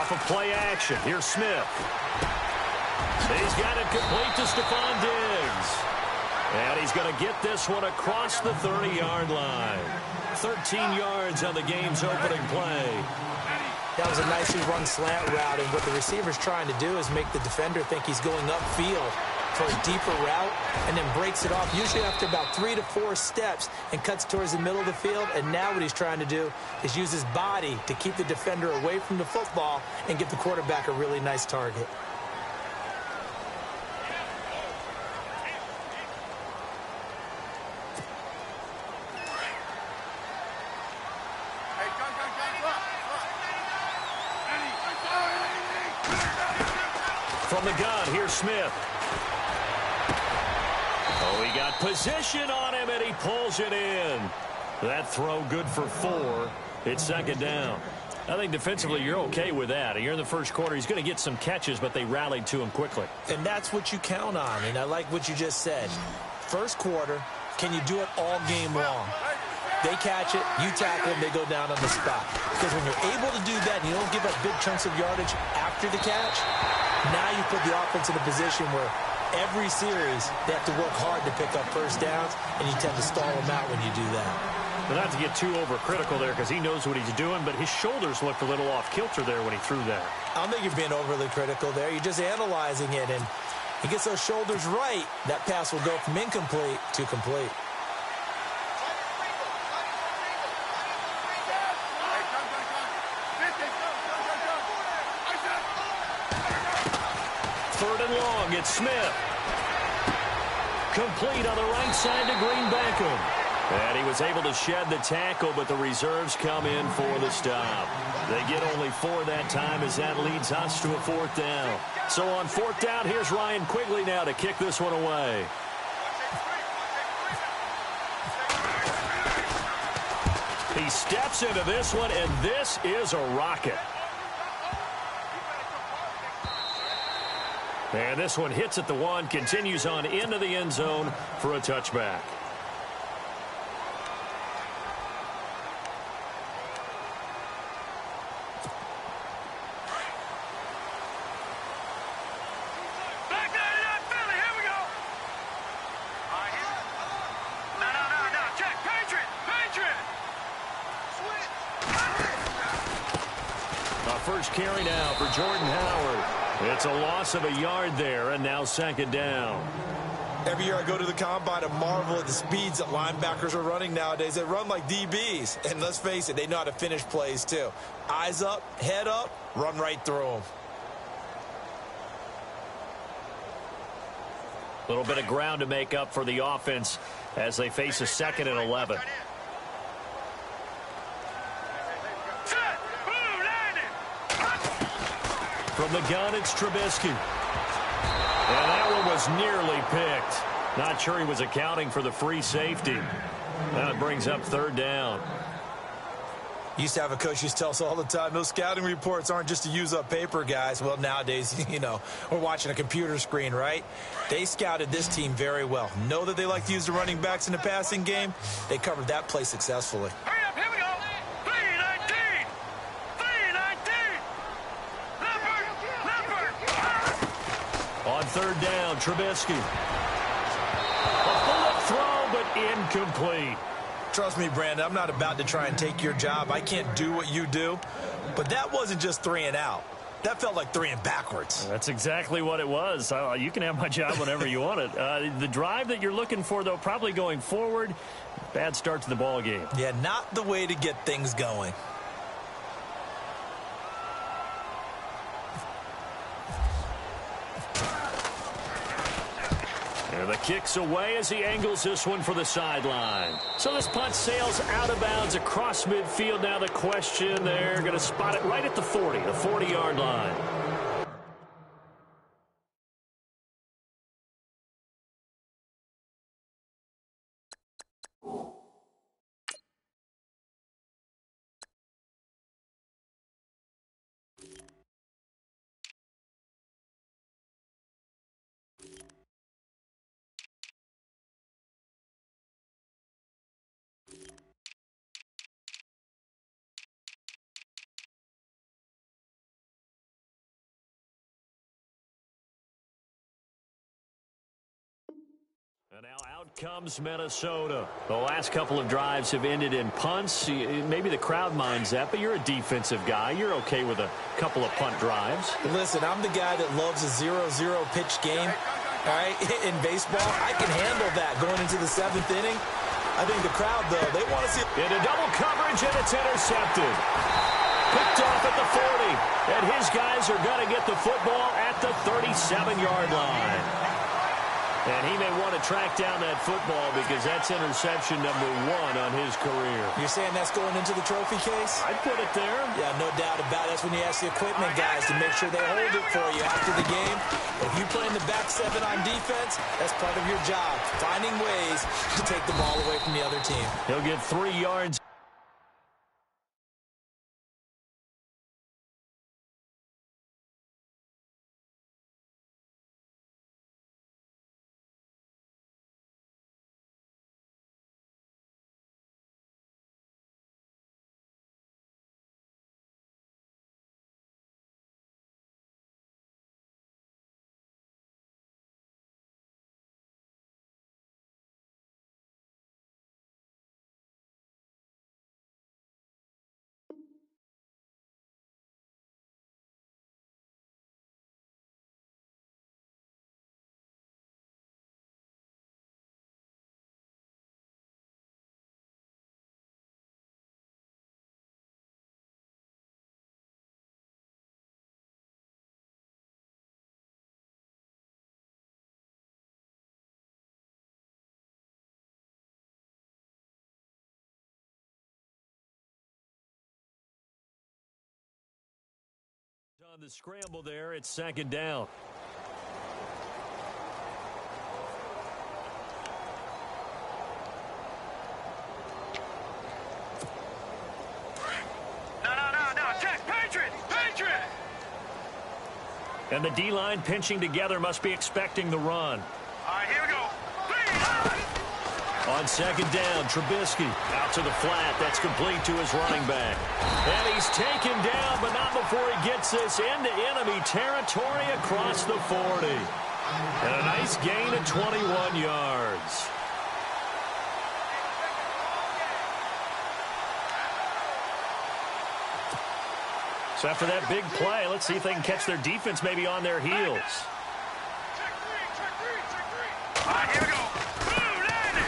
off of play action. Here's Smith. He's got it complete to Stephon Diggs. And he's going to get this one across the 30-yard line. 13 yards on the game's opening play. That was a nicely run slant route, and what the receiver's trying to do is make the defender think he's going upfield for a deeper route, and then breaks it off, usually after about 3 to 4 steps, and cuts towards the middle of the field. And now what he's trying to do is use his body to keep the defender away from the football and give the quarterback a really nice target. From the gun, here's Smith. Oh, he got position on him, and he pulls it in. That throw good for 4. It's second down. I think defensively you're okay with that. Here in the first quarter, he's going to get some catches, but they rallied to him quickly. And that's what you count on, and I like what you just said. First quarter, can you do it all game long? They catch it, you tackle them, they go down on the spot. Because when you're able to do that and you don't give up big chunks of yardage after the catch, now you put the offense in a position where every series they have to work hard to pick up first downs, and you tend to stall them out when you do that. But not to get too overcritical there because he knows what he's doing, but his shoulders looked a little off kilter there when he threw that. I don't think you're being overly critical there. You're just analyzing it, and he gets those shoulders right, that pass will go from incomplete to complete. Third and long, it's Smith. Complete on the right side to Green Beckham. And he was able to shed the tackle, but the reserves come in for the stop. They get only 4 that time as that leads us to a 4th down. So on 4th down, here's Ryan Quigley now to kick this one away. He steps into this one, and this is a rocket. And this one hits at the 1, continues on into the end zone for a touchback. First carry now for Jordan Howard. It's a loss of a yard there, and now second down. Every year I go to the combine and marvel at the speeds that linebackers are running nowadays. They run like DBs, and let's face it, they know how to finish plays too. Eyes up, head up, run right through them. A little bit of ground to make up for the offense as they face a 2nd and 11. From the gun, it's Trubisky. And that one was nearly picked. Not sure he was accounting for the free safety. That brings up 3rd down. Used to have a coach used to tell us all the time, those scouting reports aren't just to use up paper, guys. Well, nowadays, you know, we're watching a computer screen, right? They scouted this team very well. Know that they like to use the running backs in the passing game. They covered that play successfully. Hurry up, here we go. 3-19. 3-19. On 3rd down, Trubisky. A bullet throw, but incomplete. Trust me, Brandon, I'm not about to try and take your job. I can't do what you do. But that wasn't just 3 and out. That felt like 3 and backwards. That's exactly what it was. You can have my job whenever you want it. The drive that you're looking for, though, probably going forward, bad start to the ball game. Yeah, not the way to get things going. And the kick's away as he angles this one for the sideline. So this punt sails out of bounds across midfield. Now the question, they're going to spot it right at the 40, the 40-yard line. And now out comes Minnesota. The last couple of drives have ended in punts. Maybe the crowd minds that, but you're a defensive guy. You're okay with a couple of punt drives. Listen, I'm the guy that loves a 0-0 pitch game. All right, in baseball, I can handle that going into the 7th inning. I think the crowd, though, they want to see... Into double coverage, and it's intercepted. Picked off at the 40. And his guys are going to get the football at the 37-yard line. And he may want to track down that football because that's interception number 1 on his career. You're saying that's going into the trophy case? I'd put it there. Yeah, no doubt about it. That's when you ask the equipment guys to make sure they hold it for you after the game. If you play in the back 7 on defense, that's part of your job, finding ways to take the ball away from the other team. He'll get 3 yards. On the scramble there, it's 2nd down. No. Check. Patriot. And the D-line pinching together must be expecting the run. All right, here we go. On 2nd down, Trubisky out to the flat. That's complete to his running back. And he's taken down, but not before he gets this into enemy territory across the 40. And a nice gain of 21 yards. So after that big play, let's see if they can catch their defense maybe on their heels. All right, here we go.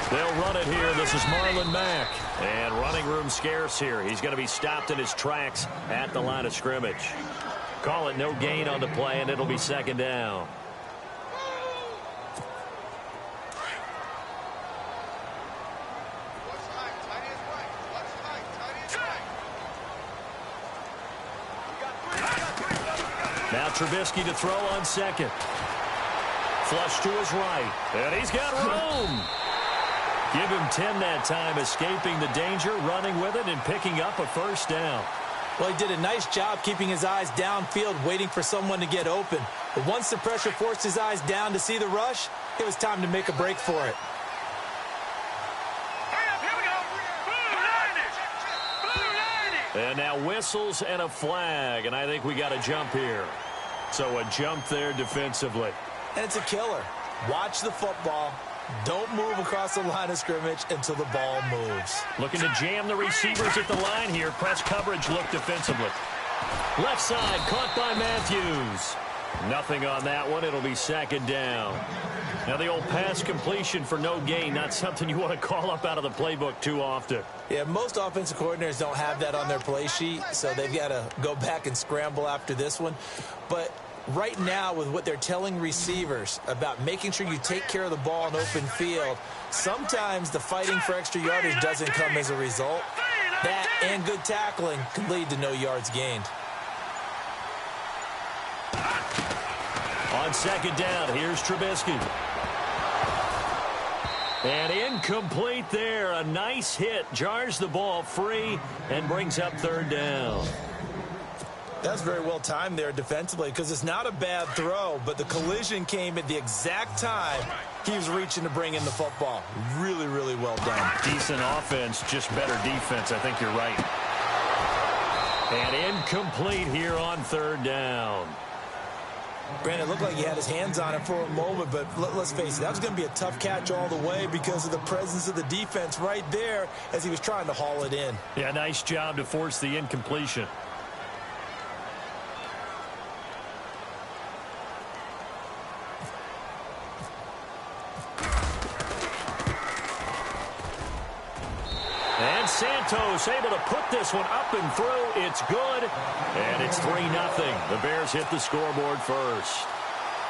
They'll run it here. This is Marlon Mack. And running room scarce here. He's going to be stopped in his tracks at the line of scrimmage. Call it no gain on the play, and it'll be 2nd down. Now Trubisky to throw on 2nd. Flush to his right. And he's got room. Give him 10 that time, escaping the danger, running with it, and picking up a 1st down. Well, he did a nice job keeping his eyes downfield, waiting for someone to get open. But once the pressure forced his eyes down to see the rush, it was time to make a break for it. Here we go. Blue 90. And now whistles and a flag, and I think we got a jump here. So a jump there defensively. And it's a killer. Watch the football. Don't move across the line of scrimmage until the ball moves. Looking to jam the receivers at the line here. Press coverage look defensively. Left side, caught by Matthews. Nothing on that one. It'll be 2nd down. Now the old pass completion for no gain, not something you want to call up out of the playbook too often. Yeah, most offensive coordinators don't have that on their play sheet, so they've got to go back and scramble after this one. But right now, with what they're telling receivers about making sure you take care of the ball in open field, sometimes the fighting for extra yardage doesn't come as a result. That and good tackling can lead to no yards gained. On 2nd down, here's Trubisky. And incomplete there. A nice hit. Jars the ball free and brings up 3rd down. That's very well timed there defensively because it's not a bad throw, but the collision came at the exact time he was reaching to bring in the football. Really, really well done. Decent offense, just better defense. I think you're right. And incomplete here on 3rd down. Brandon, it looked like he had his hands on it for a moment, but let's face it, that was going to be a tough catch all the way because of the presence of the defense right there as he was trying to haul it in. Yeah, nice job to force the incompletion. And Santos able to put this one up and through. It's good. And it's 3-0. The Bears hit the scoreboard first.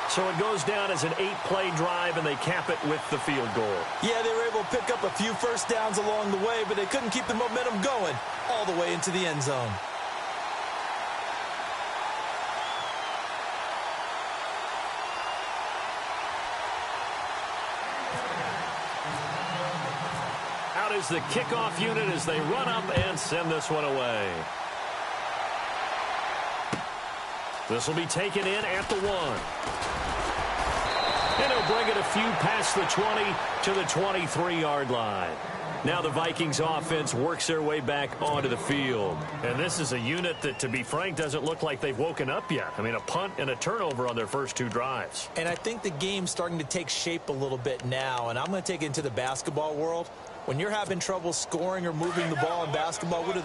So it goes down as an 8-play drive, and they cap it with the field goal. Yeah, they were able to pick up a few first downs along the way, but they couldn't keep the momentum going all the way into the end zone. Out is the kickoff unit as they run up and send this one away. This will be taken in at the 1. And he'll bring it a few past the 20 to the 23-yard line. Now the Vikings offense works their way back onto the field. And this is a unit that, to be frank, doesn't look like they've woken up yet. I mean, a punt and a turnover on their first 2 drives. And I think the game's starting to take shape a little bit now, and I'm going to take it into the basketball world. When you're having trouble scoring or moving the ball in basketball, what do?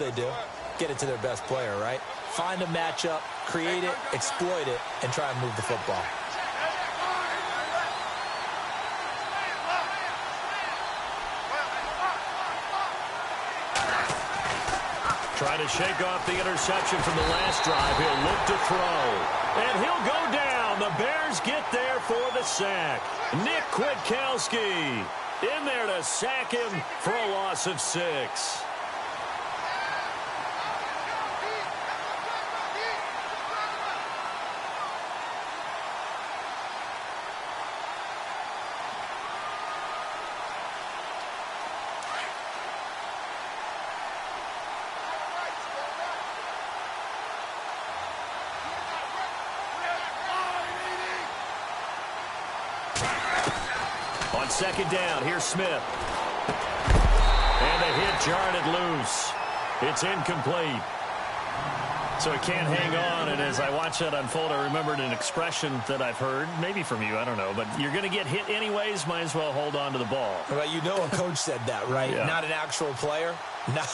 Get it to their best player, right? Find a matchup, create it, exploit it, and try and move the football. Trying to shake off the interception from the last drive. He'll look to throw. And he'll go down. The Bears get there for the sack. Nick Kwiatkowski in there to sack him for a loss of 6. On second down, here's Smith. And the hit jarred it loose. It's incomplete. So it can't hang on, and as I watch that unfold, I remembered an expression that I've heard, maybe from you, I don't know, but you're going to get hit anyways, might as well hold on to the ball. Well, you know a coach said that, right? Yeah. Not an actual player. Not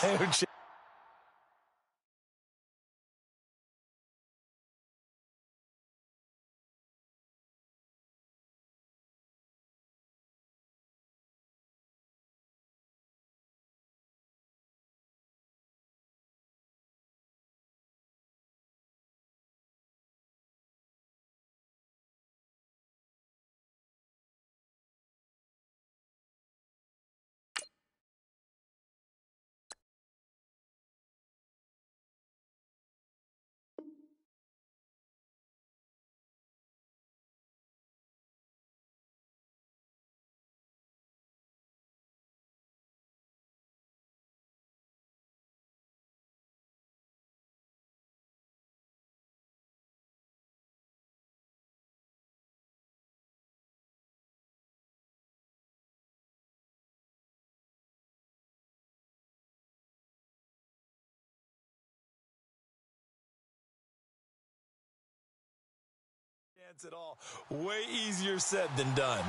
chance at all. Way easier said than done.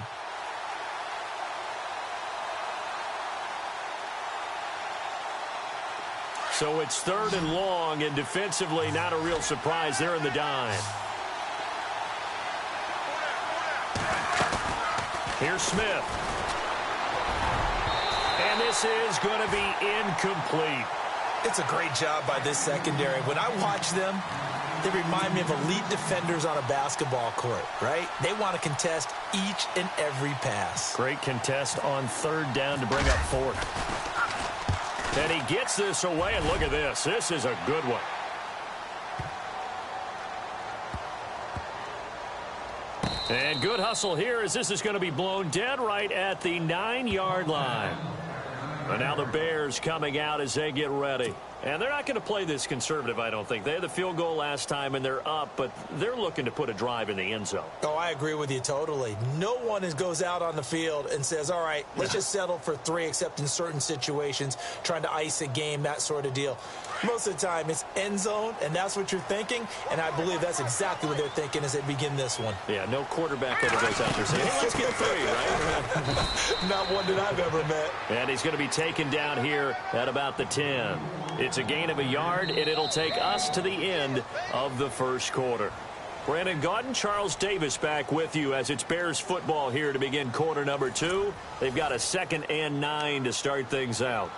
So it's 3rd and long, and defensively not a real surprise there in the dime. Here's Smith. And this is going to be incomplete. It's a great job by this secondary. When I watch them, they remind me of elite defenders on a basketball court, right? They want to contest each and every pass. Great contest on 3rd down to bring up 4th. And he gets this away, and look at this. This is a good one. And good hustle here as this is going to be blown dead right at the 9-yard line. And now the Bears coming out as they get ready. And they're not going to play this conservative, I don't think. They had the field goal last time, and they're up, but they're looking to put a drive in the end zone. Oh, I agree with you totally. No one goes out on the field and says, all right, let's just settle for 3, except in certain situations, trying to ice a game, that sort of deal. Most of the time, it's end zone, and that's what you're thinking, and I believe that's exactly what they're thinking as they begin this one. Yeah, no quarterback ever goes out there saying, hey, let's get 3, right? Not one that I've ever met. And he's going to be taken down here at about the 10. It's a gain of a yard, and it'll take us to the end of the first quarter. Brandon Gaudin, Charles Davis back with you as it's Bears football here to begin quarter number 2. They've got a 2nd and 9 to start things out.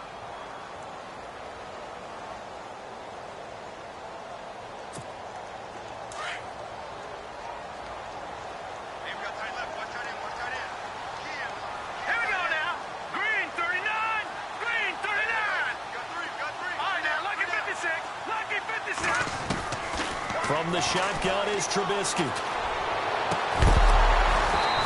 From the shotgun is Trubisky.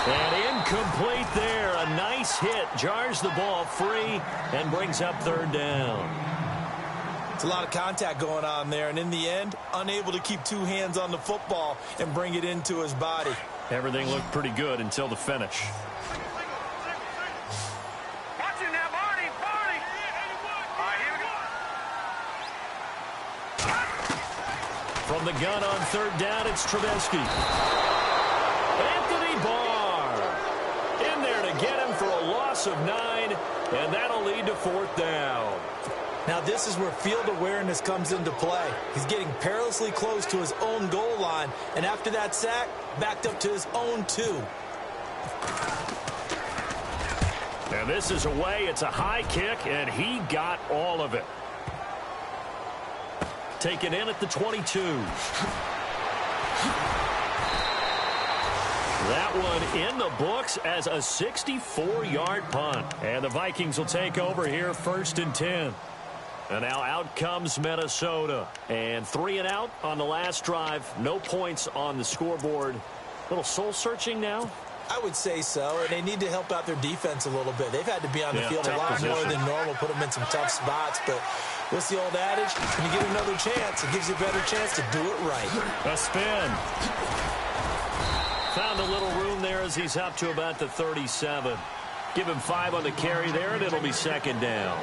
And incomplete there. A nice hit. Jars the ball free and brings up 3rd down. It's a lot of contact going on there. And in the end, unable to keep 2 hands on the football and bring it into his body. Everything looked pretty good until the finish. From the gun on 3rd down, it's Trubisky. Anthony Barr in there to get him for a loss of 9, and that'll lead to 4th down. Now this is where field awareness comes into play. He's getting perilously close to his own goal line, and after that sack, backed up to his own 2. And this is away. It's a high kick, and he got all of it. Taken in at the 22. That one in the books as a 64-yard punt. And the Vikings will take over here 1st and 10. And now out comes Minnesota. And 3 and out on the last drive. No points on the scoreboard. A little soul-searching now? I would say so, and they need to help out their defense a little bit. They've had to be on the field a lot more than normal, put them in some tough spots. But what's the old adage? When you get another chance, it gives you a better chance to do it right. A spin. Found a little room there as he's up to about the 37. Give him 5 on the carry there, and it'll be 2nd down.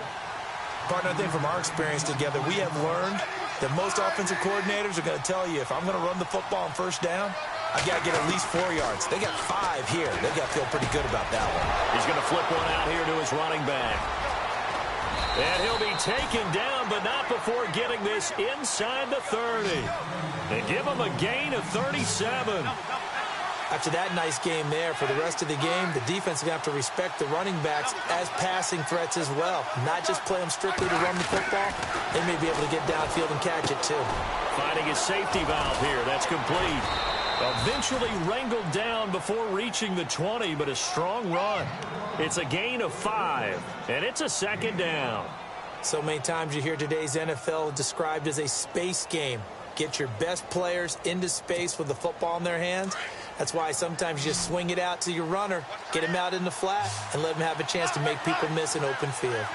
Partner, I think from our experience together, we have learned that most offensive coordinators are going to tell you, if I'm going to run the football on 1st down, I've got to get at least 4 yards. They got 5 here. They've got to feel pretty good about that one. He's going to flip one out here to his running back. And he'll be taken down, but not before getting this inside the 30. And give him a gain of 37. After that nice game there, for the rest of the game, the defense is going to have to respect the running backs as passing threats as well. Not just play them strictly to run the football. They may be able to get downfield and catch it, too. Finding his safety valve here. That's complete. Eventually wrangled down before reaching the 20, but a strong run. It's a gain of 5, and it's a 2nd down. So many times you hear today's NFL described as a space game. Get your best players into space with the football in their hands. That's why sometimes you just swing it out to your runner, get him out in the flat, and let him have a chance to make people miss an open field.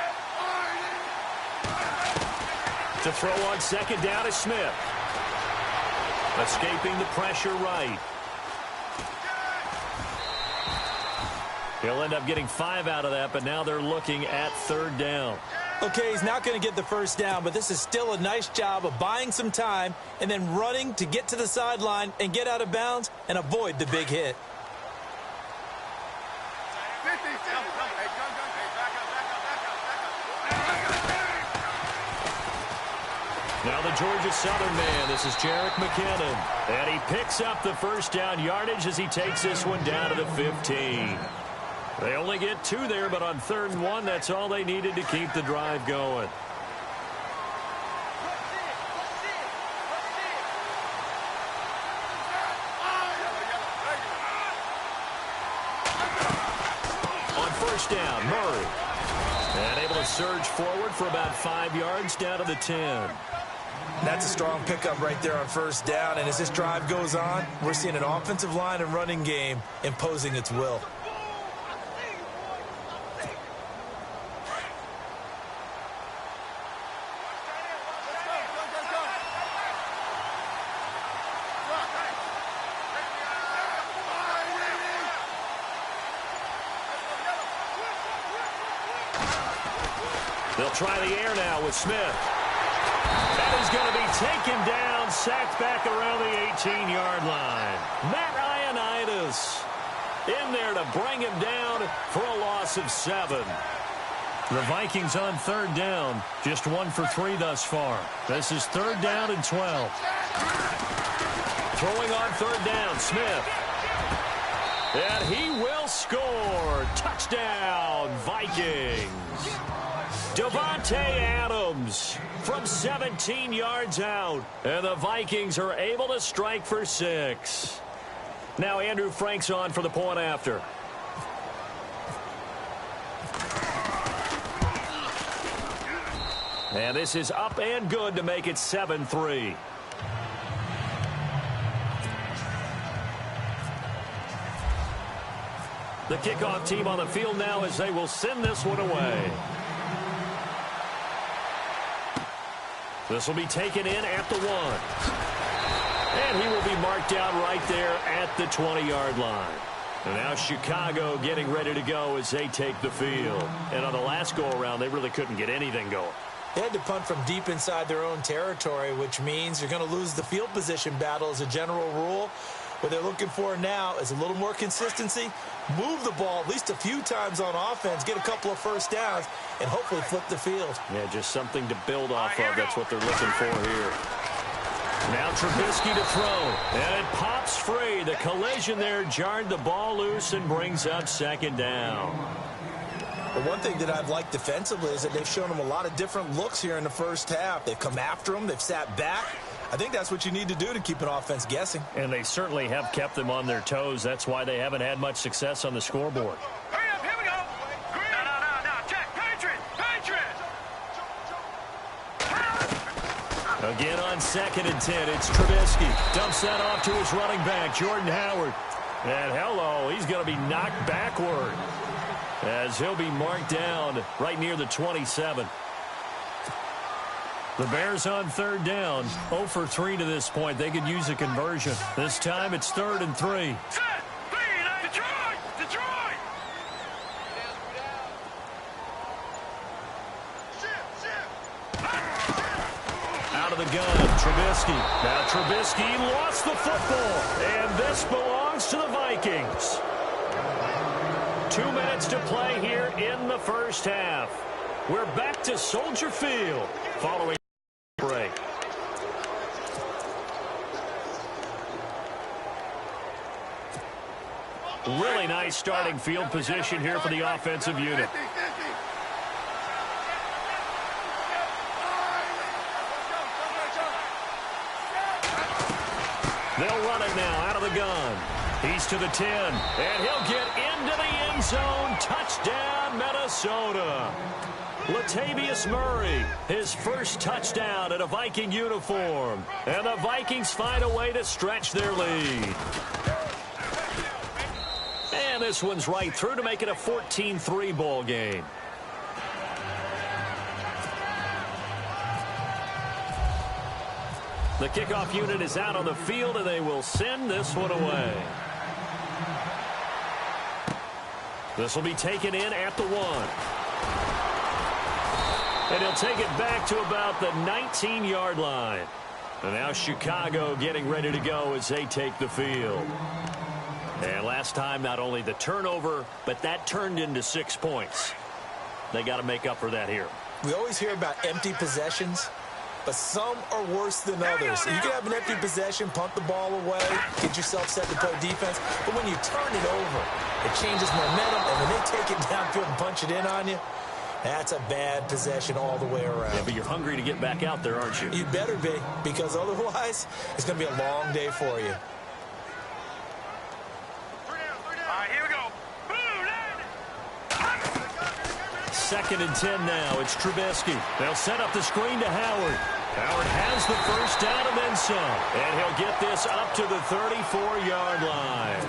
To throw on 2nd down is Smith. Escaping the pressure right. He'll end up getting 5 out of that, but now they're looking at 3rd down. Okay, he's not going to get the 1st down, but this is still a nice job of buying some time and then running to get to the sideline and get out of bounds and avoid the big hit. Now the Georgia Southern man, this is Jerick McKinnon. And he picks up the 1st down yardage as he takes this one down to the 15. They only get 2 there, but on 3rd and 1, that's all they needed to keep the drive going. On 1st down, Murray. And able to surge forward for about 5 yards down to the 10. That's a strong pickup right there on 1st down, and as this drive goes on, we're seeing an offensive line and running game imposing its will. They'll try the air now with Smith. That is going to be taken down, sacked back around the 18-yard line. Matt Ioannidis in there to bring him down for a loss of 7. The Vikings on third down, just 1 for 3 thus far. This is third down and 12. Throwing on third down, Smith. And he will score. Touchdown, Vikings. Davante Adams from 17 yards out. And the Vikings are able to strike for 6. Now Andrew Frank's on for the point after. And this is up and good to make it 7-3. The kickoff team on the field now as they will send this one away. This will be taken in at the 1. And he will be marked down right there at the 20-yard line. And now Chicago getting ready to go as they take the field. And on the last go-around, they really couldn't get anything going. They had to punt from deep inside their own territory, which means you're going to lose the field position battle as a general rule. What they're looking for now is a little more consistency, move the ball at least a few times on offense, get a couple of first downs, and hopefully flip the field. Yeah, just something to build off of. That's what they're looking for here. Now Trubisky to throw, and it pops free. The collision there jarred the ball loose and brings up second down. But one thing that I've liked defensively is that they've shown them a lot of different looks here in the first half. They've come after them. They've sat back. I think that's what you need to do to keep an offense guessing. And they certainly have kept them on their toes. That's why they haven't had much success on the scoreboard. Hurry up, here we go. No, check. Patriot. Again on 2nd and 10, it's Trubisky. Dumps that off to his running back, Jordan Howard. And hello, he's going to be knocked backward as he'll be marked down right near the 27. The Bears on third down, 0 for 3 to this point. They could use a conversion. This time it's 3rd and 3. Set. Detroit. Out of the gun, Trubisky. Now Trubisky lost the football, and this belongs to the Vikings. 2 minutes to play here in the first half. We're back to Soldier Field following break. Really nice starting field position here for the offensive unit. They'll run it now out of the gun. He's to the 10, and he'll get into the end zone. Touchdown, Minnesota. Latavius Murray, his first touchdown in a Viking uniform. And the Vikings find a way to stretch their lead. And this one's right through to make it a 14-3 ball game. The kickoff unit is out on the field, and they will send this one away. This will be taken in at the 1. And he'll take it back to about the 19-yard line. And now Chicago getting ready to go as they take the field. And last time, not only the turnover, but that turned into 6 points. They got to make up for that here. We always hear about empty possessions, but some are worse than others. You can have an empty possession, punt the ball away, get yourself set to play defense, but when you turn it over, it changes momentum, and when they take it downfield and punch it in on you, that's a bad possession all the way around. Yeah, but you're hungry to get back out there, aren't you? You better be, because otherwise, it's going to be a long day for you. All right, here we go. Second and 10 now. It's Trubisky. They'll set up the screen to Howard. Howard has the first down and then some. And he'll get this up to the 34-yard line.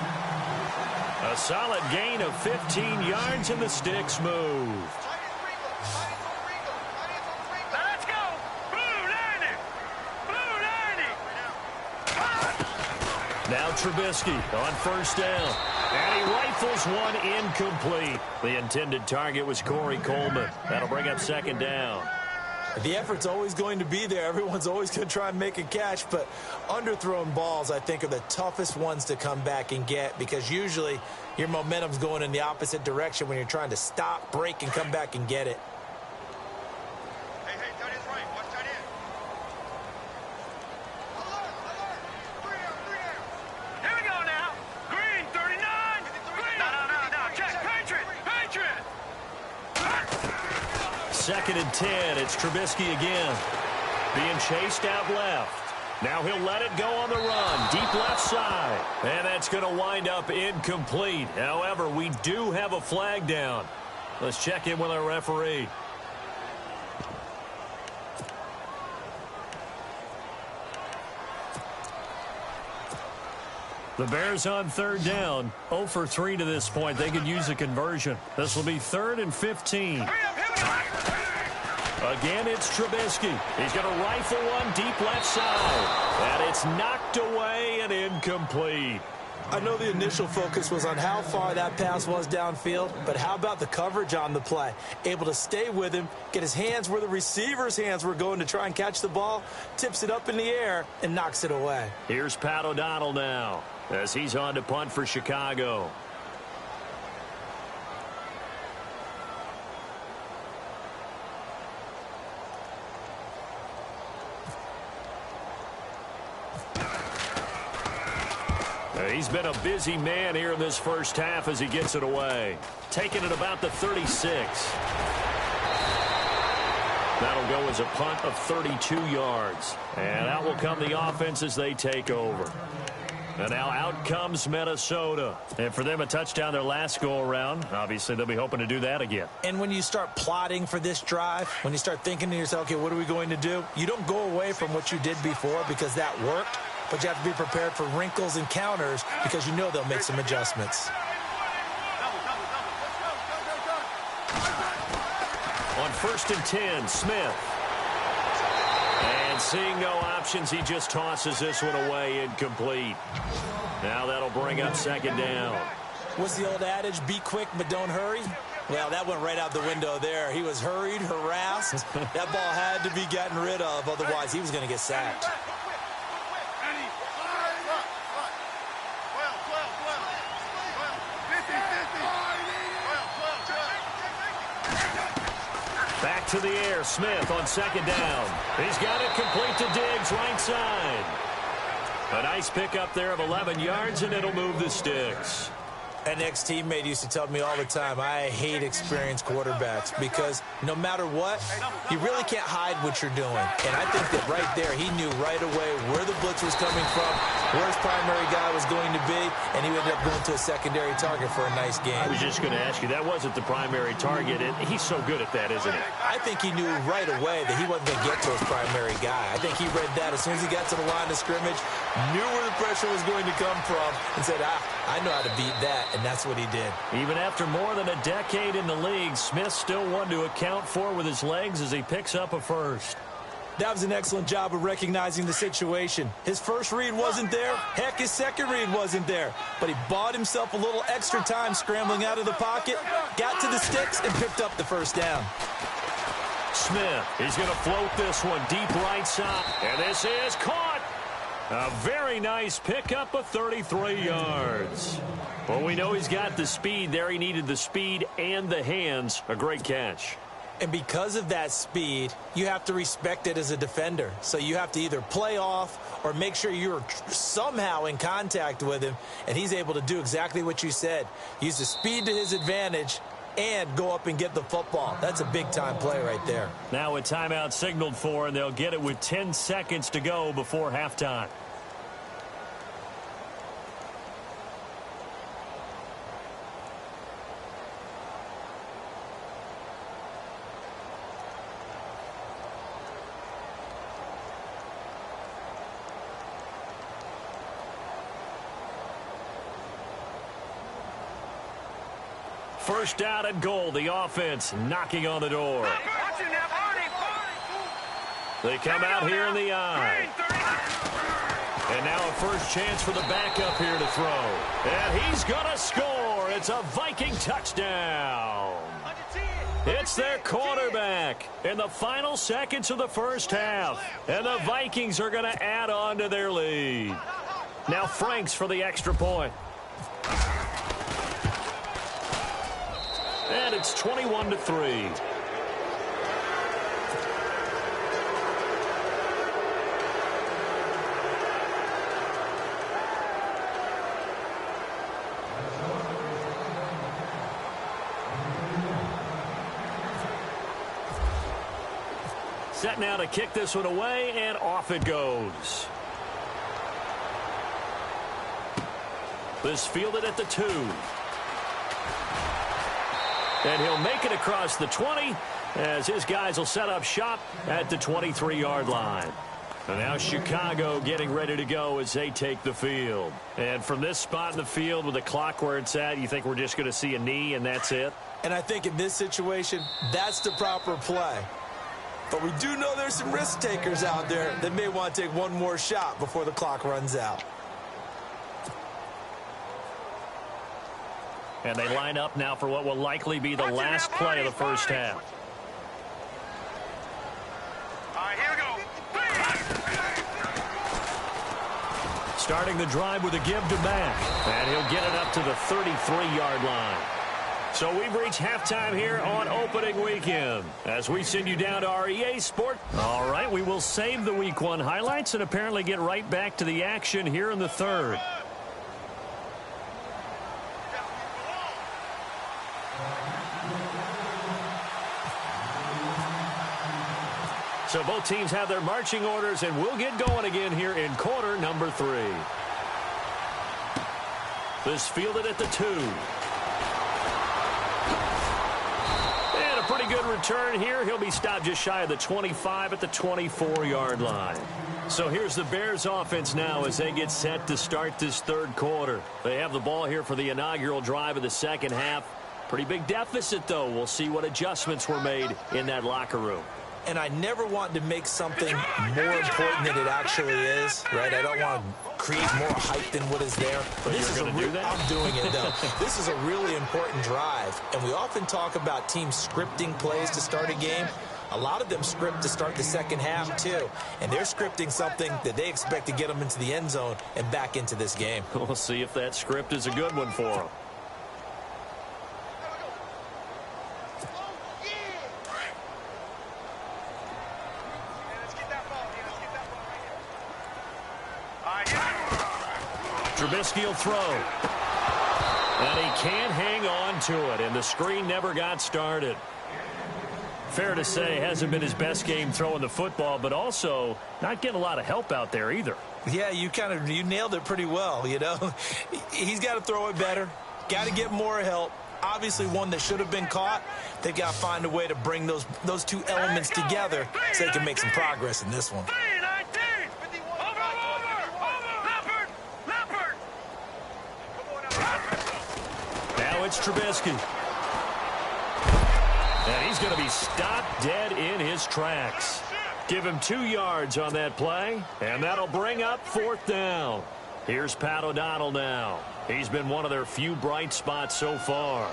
A solid gain of 15 yards, and the sticks moved. Let's go. Blue 90. Now Trubisky on first down. And he rifles one incomplete. The intended target was Corey Coleman. That'll bring up second down. The effort's always going to be there. Everyone's always going to try and make a catch, but underthrown balls, I think, are the toughest ones to come back and get because usually your momentum's going in the opposite direction when you're trying to stop, break, and come back and get it. Hey, tight end's right. Watch tight end. Here we go now. Green, 39. Green. No. Check. Patriot. Second and 10. It's Trubisky again. Being chased out left. Now he'll let it go on the run. Deep left side. And that's going to wind up incomplete. However, we do have a flag down. Let's check in with our referee. The Bears on third down. 0 for 3 to this point. They could use a conversion. This will be 3rd and 15. Again, it's Trubisky. He's going to rifle one deep left side. And it's knocked away and incomplete. I know the initial focus was on how far that pass was downfield, but how about the coverage on the play? Able to stay with him, get his hands where the receiver's hands were going to try and catch the ball, tips it up in the air, and knocks it away. Here's Pat O'Donnell now as he's on to punt for Chicago. He's been a busy man here in this first half as he gets it away. Taking it about the 36. That'll go as a punt of 32 yards. And out will come the offense as they take over. And now out comes Minnesota. And for them, a touchdown their last go-around. Obviously, they'll be hoping to do that again. And when you start plotting for this drive, when you start thinking to yourself, okay, what are we going to do? You don't go away from what you did before because that worked. But you have to be prepared for wrinkles and counters because you know they'll make some adjustments. On 1st and 10, Smith. And seeing no options, he just tosses this one away incomplete. Now that'll bring up second down. What's the old adage, be quick but don't hurry? Well, that went right out the window there. He was hurried, harassed. That ball had to be gotten rid of, otherwise he was going to get sacked. Back to the air, Smith on second down. He's got it complete to Diggs, right side. A nice pickup there of 11 yards, and it'll move the sticks. An ex-teammate used to tell me all the time, I hate experienced quarterbacks because no matter what, you really can't hide what you're doing. And I think that right there, he knew right away where the blitz was coming from, where his primary guy was going to be, and he ended up going to a secondary target for a nice game. I was just going to ask you, that wasn't the primary target, and he's so good at that, isn't he? I think he knew right away that he wasn't going to get to his primary guy. I think he read that as soon as he got to the line of scrimmage, knew where the pressure was going to come from, and said, I know how to beat that. And that's what he did. Even after more than a decade in the league, Smith still one to account for with his legs as he picks up a first. That was an excellent job of recognizing the situation. His first read wasn't there. Heck, his second read wasn't there. But he bought himself a little extra time scrambling out of the pocket, got to the sticks, and picked up the first down. Smith, he's going to float this one deep right side. And this is caught. A very nice pickup of 33 yards. Well, we know he's got the speed there. He needed the speed and the hands. A great catch. And because of that speed, you have to respect it as a defender. So you have to either play off or make sure you're somehow in contact with him. And he's able to do exactly what you said. Use the speed to his advantage and go up and get the football. That's a big-time play right there. Now a timeout signaled for, and they'll get it with 10 seconds to go before halftime. First down and goal. The offense knocking on the door. They come out here in the eye. And now a first chance for the backup here to throw. And he's going to score. It's a Viking touchdown. It's their quarterback in the final seconds of the first half. And the Vikings are going to add on to their lead. Now Franks for the extra point. And it's 21-3. Set now to kick this one away, and off it goes. This fielded at the 2. And he'll make it across the 20 as his guys will set up shop at the 23-yard line. And now Chicago getting ready to go as they take the field. And from this spot in the field with the clock where it's at, you think we're just going to see a knee and that's it? And I think in this situation, that's the proper play. But we do know there's some risk takers out there that may want to take one more shot before the clock runs out. And they line up now for what will likely be the last play of the first half. All right, here we go. Starting the drive with a give to Mack. And he'll get it up to the 33-yard line. So we've reached halftime here on opening weekend as we send you down to our EA Sport. All right, we will save the Week 1 highlights and apparently get right back to the action here in the third. So both teams have their marching orders, and we'll get going again here in quarter number 3. This fielded at the 2. Pretty good return here. He'll be stopped just shy of the 25 at the 24-yard line. So here's the Bears offense now as they get set to start this third quarter. They have the ball here for the inaugural drive of the second half. Pretty big deficit, though. We'll see what adjustments were made in that locker room. And I never want to make something more important than it actually is, right? I don't want to create more hype than what is there. But this is going to do that? I'm doing it, though. This is a really important drive. And we often talk about teams scripting plays to start a game. A lot of them script to start the second half, too. And they're scripting something that they expect to get them into the end zone and back into this game. We'll see if that script is a good one for them. Trubisky will throw. And he can't hang on to it, and the screen never got started. Fair to say, hasn't been his best game throwing the football, but also not getting a lot of help out there either. Yeah, you nailed it pretty well, you know. He's got to throw it better, got to get more help. Obviously one that should have been caught. They got to find a way to bring those two elements together so they can make some progress in this one. It's Trubisky. And he's going to be stopped dead in his tracks. Give him 2 yards on that play, and that'll bring up 4th down. Here's Pat O'Donnell now. He's been one of their few bright spots so far.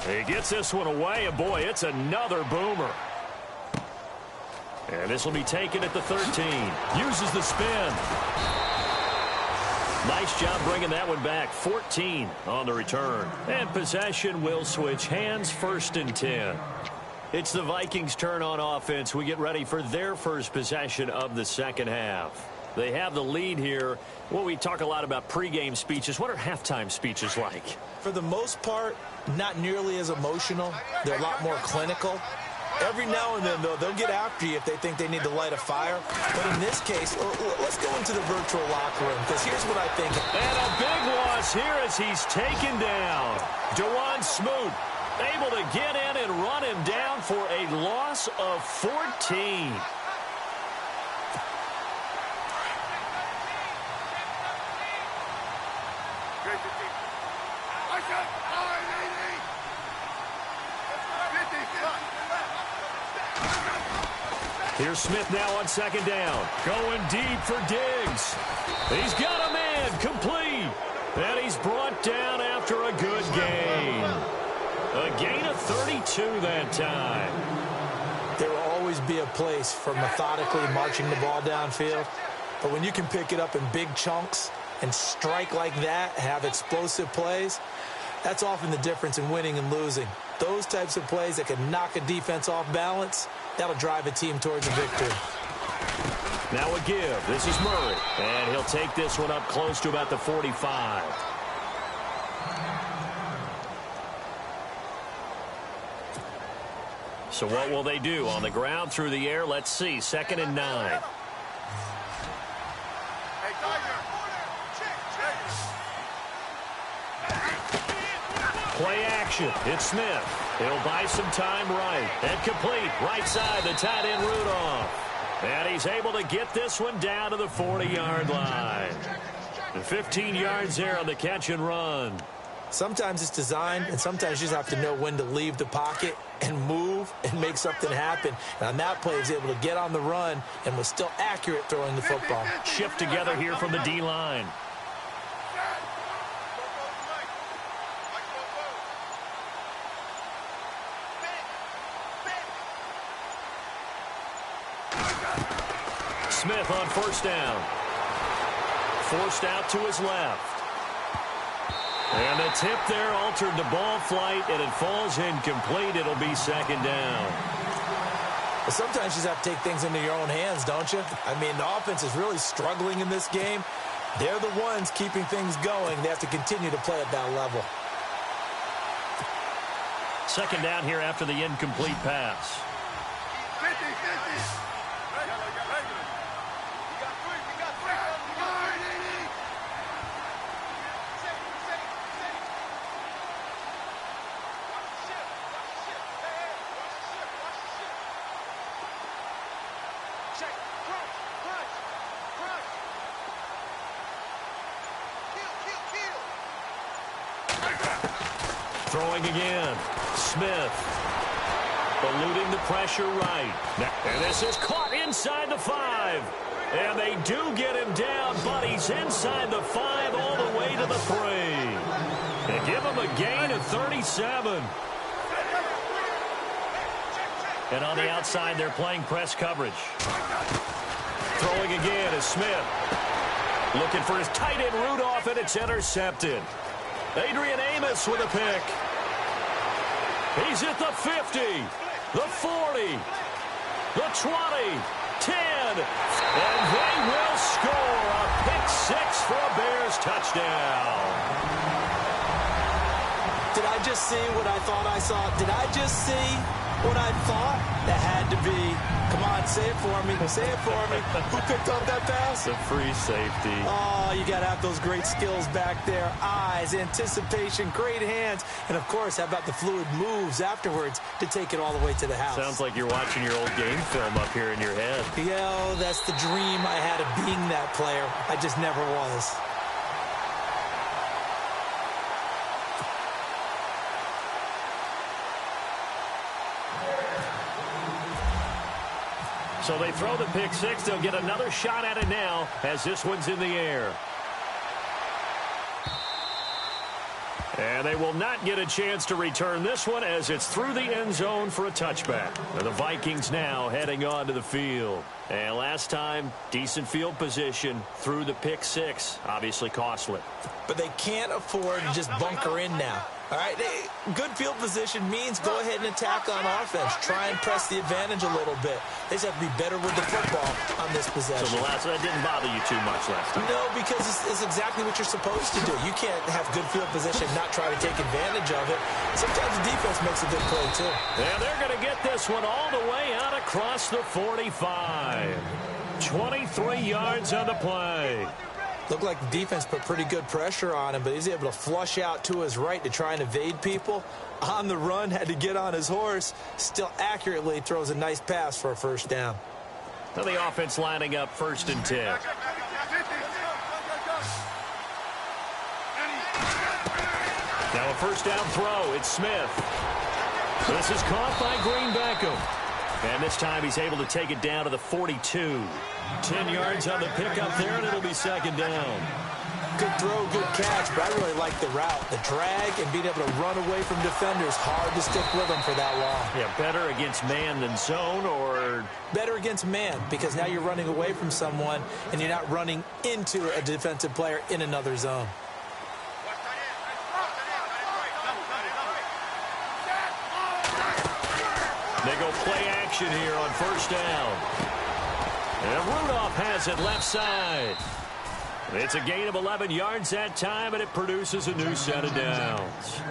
He gets this one away, and boy, it's another boomer. And this will be taken at the 13. Uses the spin. Nice job bringing that one back. 14 on the return. And possession will switch hands, 1st and 10. It's the Vikings' turn on offense. We get ready for their first possession of the second half. They have the lead here. Well, we talk a lot about pregame speeches. What are halftime speeches like? For the most part, not nearly as emotional. They're a lot more clinical. Every now and then, though, they'll get after you if they think they need to light a fire. But in this case, let's go into the virtual locker room, because here's what I think. And a big loss here as he's taken down. Dewan Smoot able to get in and run him down for a loss of 14. Here's Smith now on second down. Going deep for Diggs. He's got a man complete. And he's brought down after a good gain. A gain of 32 that time. There will always be a place for methodically marching the ball downfield. But when you can pick it up in big chunks and strike like that, have explosive plays, that's often the difference in winning and losing. Those types of plays that can knock a defense off balance, that'll drive a team towards a victory. Now a give. This is Murray. And he'll take this one up close to about the 45. So what will they do? On the ground, through the air, let's see. 2nd and 9. Play action. It's Smith. He'll buy some time right. And complete. Right side, the tight end Rudolph. And he's able to get this one down to the 40-yard line. And 15 yards there on the catch and run. Sometimes it's designed, and sometimes you just have to know when to leave the pocket and move and make something happen. And on that play, he was able to get on the run and was still accurate throwing the football. Shift together here from the D-line. Smith on first down. Forced out to his left. And the tip there altered the ball flight, and it falls incomplete. It'll be 2nd down. But sometimes you just have to take things into your own hands, don't you? I mean, the offense is really struggling in this game. They're the ones keeping things going. They have to continue to play at that level. 2nd down here after the incomplete pass. 50-50. Throwing again. Smith. Eluding the pressure right. And this is caught inside the 5. And they do get him down, but he's inside the 5 all the way to the 3. They give him a gain of 37. And on the outside, they're playing press coverage. Throwing again is Smith. Looking for his tight end Rudolph, and it's intercepted. Adrian Amos with a pick. He's at the 50, the 40, the 20, 10, and they will score a pick 6 for a Bears touchdown. Did I just see what I thought I saw? Did I just see what I thought? That had to be. Come on, say it for me. Say it for me. Who picked up that pass? The free safety. Oh, you got to have those great skills back there. Eyes, anticipation, great hands. And, of course, how about the fluid moves afterwards to take it all the way to the house? Sounds like you're watching your old game film up here in your head. Yo, that's the dream I had of being that player. I just never was. So they throw the pick 6. They'll get another shot at it now as this one's in the air. And they will not get a chance to return this one as it's through the end zone for a touchback. And the Vikings now heading onto the field. And last time, decent field position through the pick 6. Obviously costly. But they can't afford to just bunker in now. All right, good field position means go ahead and attack on offense. Try and press the advantage a little bit. They just have to be better with the football on this possession. So that didn't bother you too much last time? No, because it's exactly what you're supposed to do. You can't have good field position and not try to take advantage of it. Sometimes the defense makes a good play, too. And they're going to get this one all the way out across the 45. 23 yards on the play. Looked like the defense put pretty good pressure on him, but he's able to flush out to his right to try and evade people. On the run, had to get on his horse. Still accurately throws a nice pass for a first down. Now the offense lining up 1st and 10. Now a first down throw. It's Smith. This is caught by Green Beckham. And this time he's able to take it down to the 42. 10 yards on the pickup there, and it'll be second down. Good throw, good catch, but I really like the route. The drag and being able to run away from defenders. Hard to stick with them for that long. Yeah, better against man than zone, or? Better against man, because now you're running away from someone and you're not running into a defensive player in another zone. They go play action here on first down. And Rudolph has it left side. It's a gain of 11 yards that time, and it produces a new set of downs.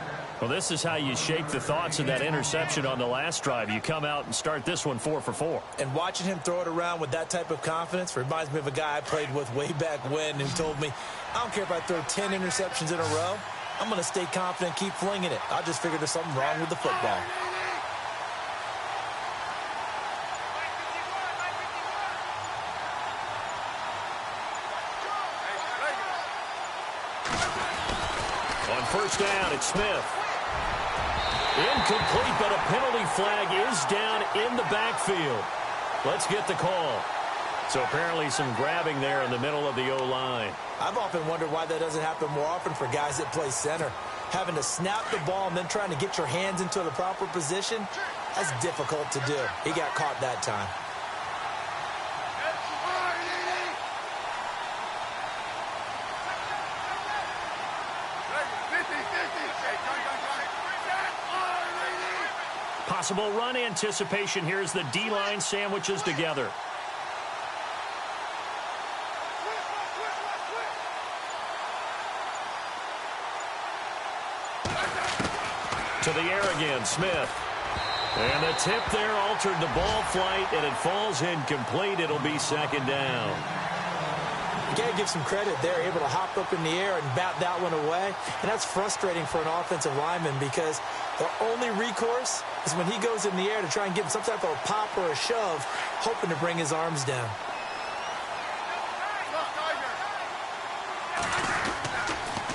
Well, this is how you shape the thoughts of that interception on the last drive. You come out and start this one 4 for 4. And watching him throw it around with that type of confidence reminds me of a guy I played with way back when who told me, I don't care if I throw 10 interceptions in a row. I'm going to stay confident and keep flinging it. I just figured there's something wrong with the football. First down, it's Smith. Incomplete, but a penalty flag is down in the backfield. Let's get the call. So apparently some grabbing there in the middle of the O-line. I've often wondered why that doesn't happen more often for guys that play center. Having to snap the ball and then trying to get your hands into the proper position, that's difficult to do. He got caught that time. Possible run anticipation here as the D-line sandwiches together. To the air again, Smith. And the tip there altered the ball flight, and it falls incomplete. It'll be second down. You got to give some credit there, able to hop up in the air and bat that one away. And that's frustrating for an offensive lineman because the only recourse is when he goes in the air to try and give him some type of a pop or a shove, hoping to bring his arms down.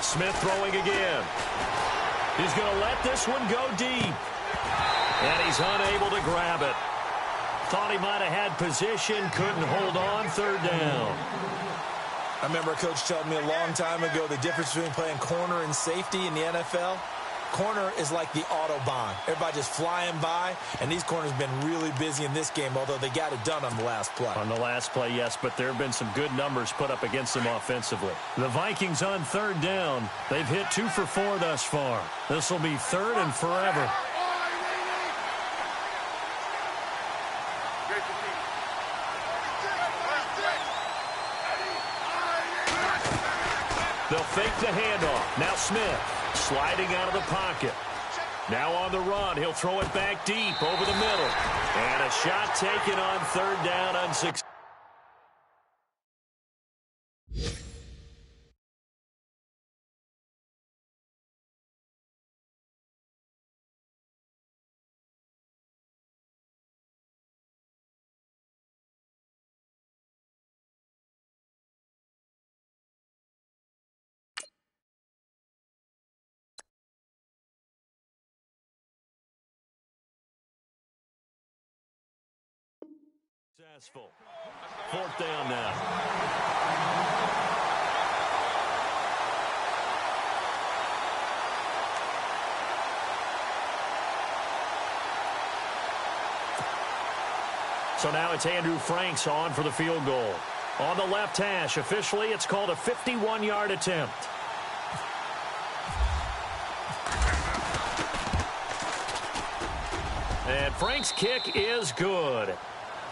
Smith throwing again. He's going to let this one go deep. And he's unable to grab it. Thought he might have had position, couldn't hold on, third down. I remember a coach telling me a long time ago the difference between playing corner and safety in the NFL. Corner is like the Autobahn. Everybody just flying by, and these corners have been really busy in this game, although they got it done on the last play. On the last play, yes, but there have been some good numbers put up against them offensively. The Vikings on third down. They've hit 2 for 4 thus far. This will be third and forever. They'll fake the handoff. Now Smith sliding out of the pocket. Now on the run. He'll throw it back deep over the middle. And a shot taken on third down unsuccessful. Fourth down now. So now it's Andrew Franks on for the field goal. On the left hash, officially it's called a 51-yard attempt. And Frank's kick is good.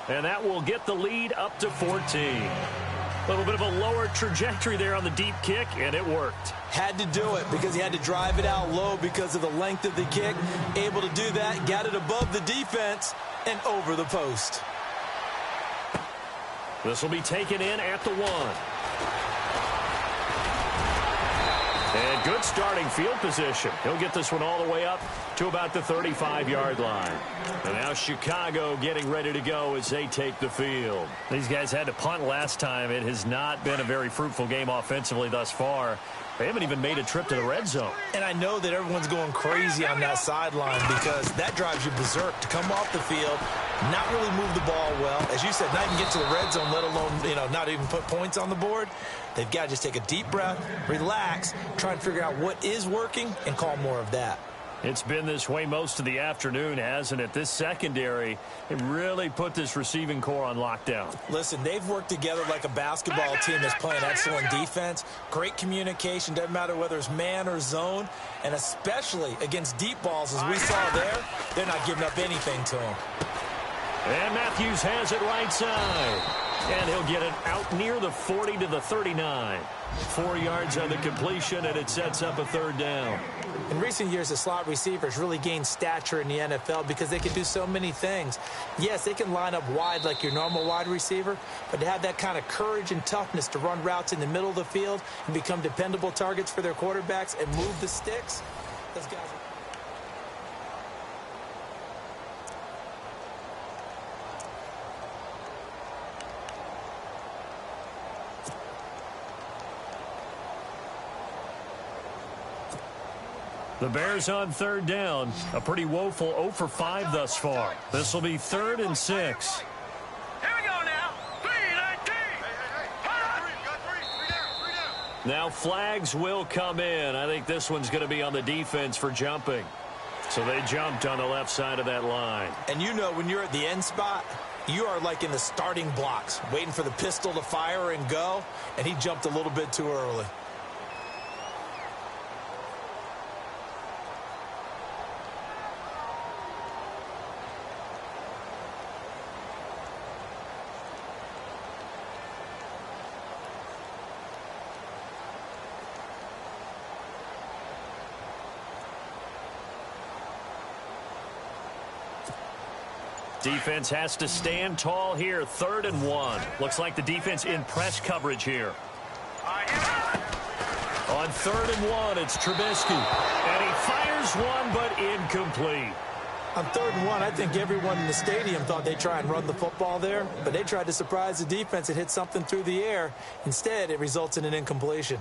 And that will get the lead up to 14. A little bit of a lower trajectory there on the deep kick, and it worked. Had to do it because he had to drive it out low because of the length of the kick. Able to do that, got it above the defense and over the post. This will be taken in at the 1. And good starting field position. He'll get this one all the way up to about the 35-yard line. And now Chicago getting ready to go as they take the field. These guys had to punt last time. It has not been a very fruitful game offensively thus far. They haven't even made a trip to the red zone. And I know that everyone's going crazy on that sideline because that drives you berserk to come off the field, not really move the ball well. As you said, not even get to the red zone, let alone, not even put points on the board. They've got to just take a deep breath, relax, try and figure out what is working, and call more of that. It's been this way most of the afternoon, hasn't it? This secondary, it really put this receiving core on lockdown. Listen, they've worked together like a basketball team that's playing excellent defense. Great communication, doesn't matter whether it's man or zone. And especially against deep balls, as we saw there, they're not giving up anything to them. And Matthews has it right side. And he'll get it out near the 40 to the 39. 4 yards on the completion, and it sets up a third down. In recent years, the slot receivers really gained stature in the NFL because they can do so many things. Yes, they can line up wide like your normal wide receiver, but to have that kind of courage and toughness to run routes in the middle of the field and become dependable targets for their quarterbacks and move the sticks, those guys are... The Bears on third down. A pretty woeful 0 for 5 thus far. This will be 3rd and 6. Here we go now. 3-19. Now flags will come in. I think this one's going to be on the defense for jumping. So they jumped on the left side of that line. And when you're at the end spot, you are like in the starting blocks, waiting for the pistol to fire and go, and he jumped a little bit too early. Defense has to stand tall here. 3rd and 1. Looks like the defense in press coverage here. On 3rd and 1, it's Trubisky. And he fires one, but incomplete. On 3rd and 1, I think everyone in the stadium thought they'd try and run the football there, but they tried to surprise the defense and hit something through the air. Instead, it results in an incompletion.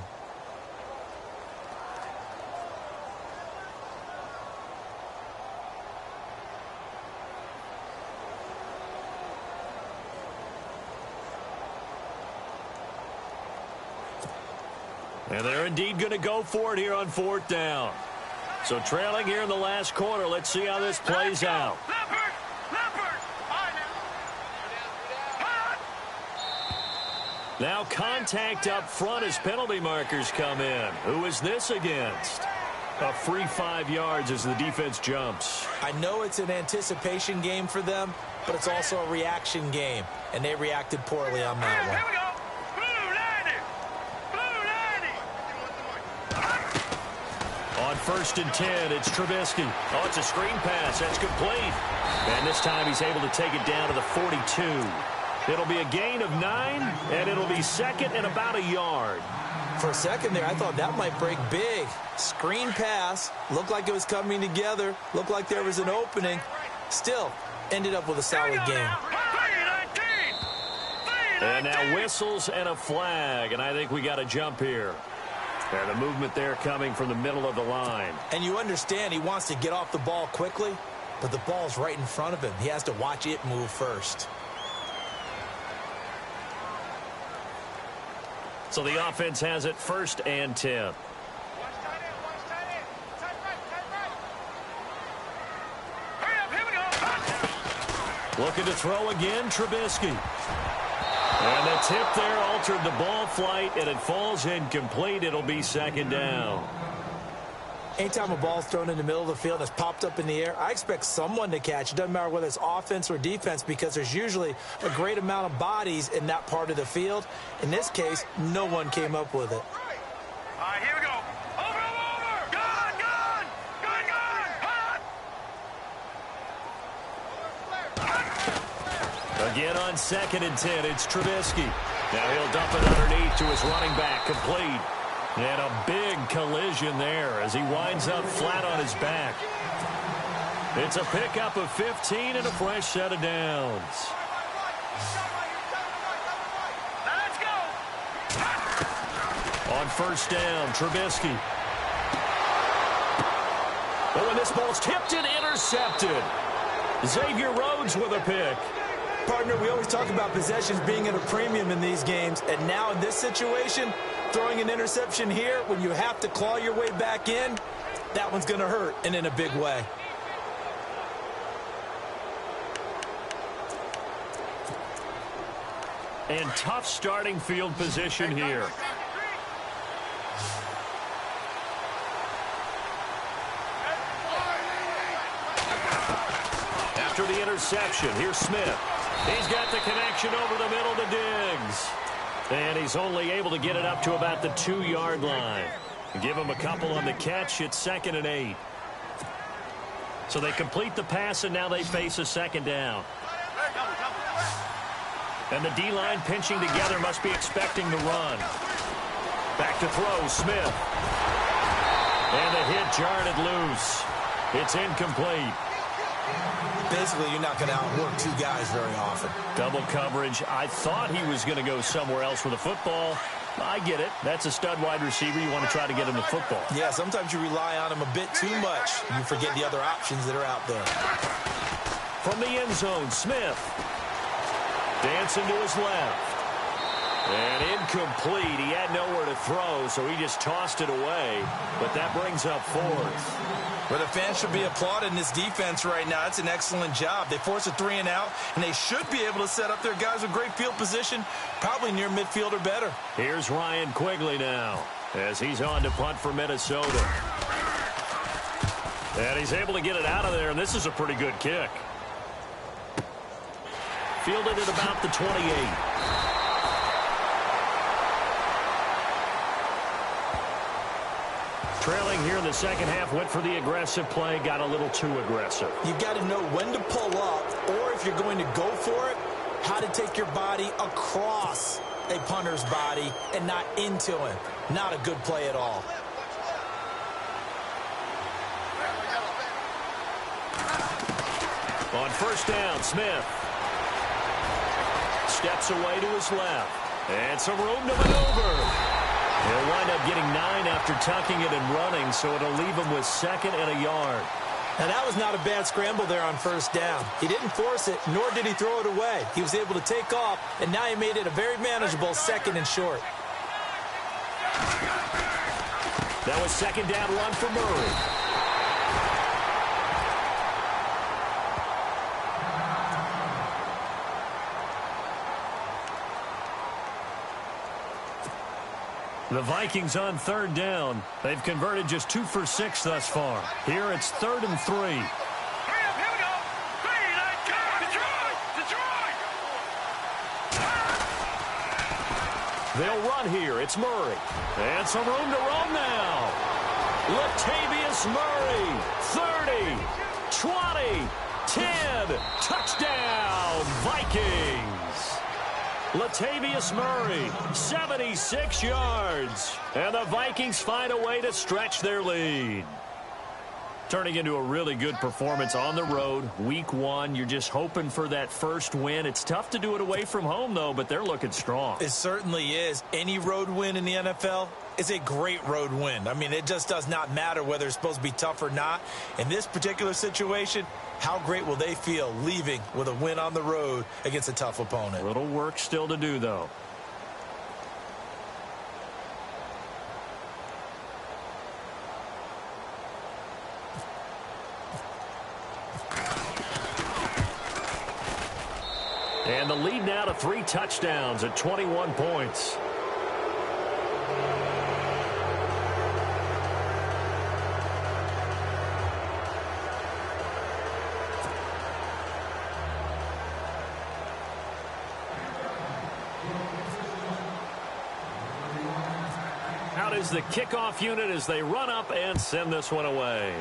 And they're indeed going to go for it here on 4th down. So trailing here in the last quarter. Let's see how this plays out. Now contact up front as penalty markers come in. Who is this against? A free 5 yards as the defense jumps. I know it's an anticipation game for them, but it's also a reaction game, and they reacted poorly on that one. Here we go. On 1st and 10, it's Trubisky. Oh, it's a screen pass. That's complete. And this time he's able to take it down to the 42. It'll be a gain of 9, and it'll be 2nd and about a yard. For a second there, I thought that might break big. Screen pass. Looked like it was coming together. Looked like there was an opening. Still, ended up with a solid game. And now whistles and a flag, and I think we got a jump here. And the movement there coming from the middle of the line. And you understand he wants to get off the ball quickly, but the ball's right in front of him. He has to watch it move first. So the offense has it 1st and 10. Looking to throw again, Trubisky. And the tip there altered the ball flight, and it falls incomplete. It'll be 2nd down. Anytime a ball's thrown in the middle of the field that's popped up in the air, I expect someone to catch. It doesn't matter whether it's offense or defense because there's usually a great amount of bodies in that part of the field. In this case, no one came up with it. All right, here we go. Over. Gun. Again on 2nd and 10, it's Trubisky. Now he'll dump it underneath to his running back, complete. And a big collision there as he winds up flat on his back. It's a pickup of 15 and a fresh set of downs. Let's go. On 1st down, Trubisky. Oh, and this ball's tipped and intercepted. Xavier Rhodes with a pick. Partner, we always talk about possessions being at a premium in these games, and now in this situation, throwing an interception here when you have to claw your way back in, that one's going to hurt, and in a big way. And tough starting field position here. After the interception, here's Smith. He's got the connection over the middle to Diggs. And he's only able to get it up to about the 2-yard line. Give him a couple on the catch. It's 2nd and 8. So they complete the pass, and now they face a 2nd down. And the D-line pinching together must be expecting the run. Back to throw, Smith. And the hit jarred it loose. It's incomplete. Basically, you're not going to outwork two guys very often. Double coverage. I thought he was going to go somewhere else with the football. I get it. That's a stud wide receiver. You want to try to get him the football. Yeah, sometimes you rely on him a bit too much. You forget the other options that are out there. From the end zone, Smith. Dancing to his left. And incomplete. He had nowhere to throw, so he just tossed it away. But that brings up 4th. But the fans should be applauding this defense right now. It's an excellent job. They force a 3 and out, and they should be able to set up their guys with great field position, probably near midfield or better. Here's Ryan Quigley now as he's on to punt for Minnesota. And he's able to get it out of there, and this is a pretty good kick. Fielded at about the 28. Trailing here in the second half, went for the aggressive play, got a little too aggressive. You've got to know when to pull up, or if you're going to go for it, how to take your body across a punter's body and not into him. Not a good play at all. On first down, Smith steps away to his left. And some room to maneuver. He'll wind up getting 9 after tucking it and running, so it'll leave him with 2nd and a yard. And that was not a bad scramble there on first down. He didn't force it, nor did he throw it away. He was able to take off, and now he made it a very manageable 2nd and short. That was 2nd down run for Murray. The Vikings on 3rd down. They've converted just 2 for 6 thus far. Here it's 3rd and 3. Hurry up, here we go. 3, 9, Detroit! They'll run here. It's Murray. And some room to roam now. Latavius Murray. 30, 20, 10. Touchdown, Vikings. Latavius Murray, 76 yards. And the Vikings find a way to stretch their lead. Turning into a really good performance on the road. Week 1, you're just hoping for that first win. It's tough to do it away from home, though, but they're looking strong. It certainly is. Any road win in the NFL is a great road win. I mean, it just does not matter whether it's supposed to be tough or not. In this particular situation, how great will they feel leaving with a win on the road against a tough opponent? A little work still to do, though. And the lead now to 3 touchdowns at 21 points. Out is the kickoff unit as they run up and send this one away.